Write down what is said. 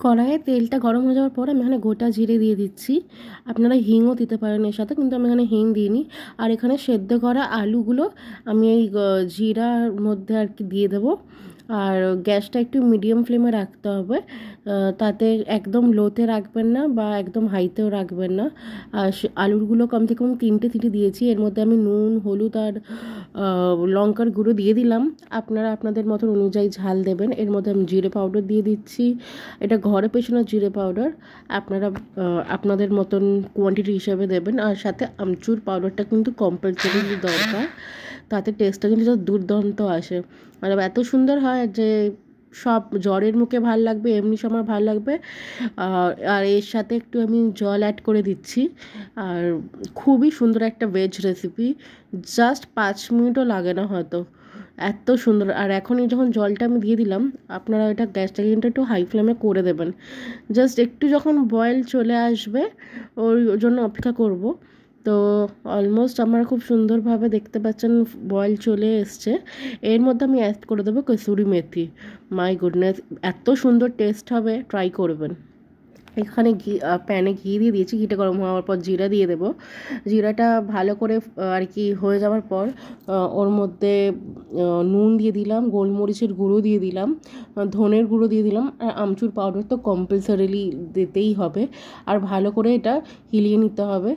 কড়াইয়ে তেলটা গরম হয়ে যাওয়ার পর আমি এখানে গোটা জিরে দিয়ে দিচ্ছি। আপনারা হিংও দিতে পারেন এর সাথে, কিন্তু আমি এখানে হিং দিইনি। আর এখানে সেদ্ধ করা আলুগুলো আমি এই জিরার মধ্যে আর কি দিয়ে দেবো। আর গ্যাসটা একটু মিডিয়াম ফ্লেমে রাখতে হবে, তাতে একদম লোতে রাখবেন না বা একদম হাইতেও রাখবেন না। আর আলুগুলো কম থেকে কম তিনটে দিয়েছি। এর মধ্যে আমি নুন, হলুদ আর লঙ্কার গুঁড়ো দিয়ে দিলাম। আপনারা আপনাদের মতন অনুযায়ী ঝাল দেবেন। এর মধ্যে আমি জিরে পাউডার দিয়ে দিচ্ছি। এটা ঘরে পেছানো জিরে পাউডার, আপনারা আপনাদের মতন কোয়ান্টিটি হিসেবে দেবেন। আর সাথে আমচুর পাউডারটা কিন্তু কম্পালসারি দরকার, তাতে টেস্টটা কিন্তু দুর্দান্ত আসে। মানে এত সুন্দর হয় যে সব জ্বরের মুখে ভাল লাগবে, এমনি সময় ভাল লাগবে। আর এর সাথে একটু আমি জল অ্যাড করে দিচ্ছি। আর খুবই সুন্দর একটা ভেজ রেসিপি, জাস্ট 5 মিনিটও লাগে না হয়তো, এত সুন্দর। আর এখনই যখন জলটা আমি দিয়ে দিলাম, আপনারা এটা গ্যাসটাকে কিন্তু একটু হাই ফ্লেমে করে দেবেন। জাস্ট একটু যখন বয়েল চলে আসবে ওর জন্য অপেক্ষা করব। তো অলমোস্ট আমার খুব সুন্দরভাবে দেখতে পাচ্ছেন বয়েল চলে এসছে। এর মধ্যে আমি অ্যাড করে দেবো কসুরি মেথি। মাই গুডনেস, এত সুন্দর টেস্ট হবে, ট্রাই করবেন। এখানে প্যানে ঘি দিয়ে দিয়েছি। ঘিটা গরম হওয়ার পর জিরা দিয়ে দেবো। জিরাটা ভালো করে আর কি হয়ে যাওয়ার পর ওর মধ্যে নুন দিয়ে দিলাম, গোলমরিচের গুঁড়ো দিয়ে দিলাম, ধনের গুঁড়ো দিয়ে দিলাম। আর আমচুর পাউডার তো কম্পালসারিলি দিতেই হবে। আর ভালো করে এটা হিলিয়ে নিতে হবে।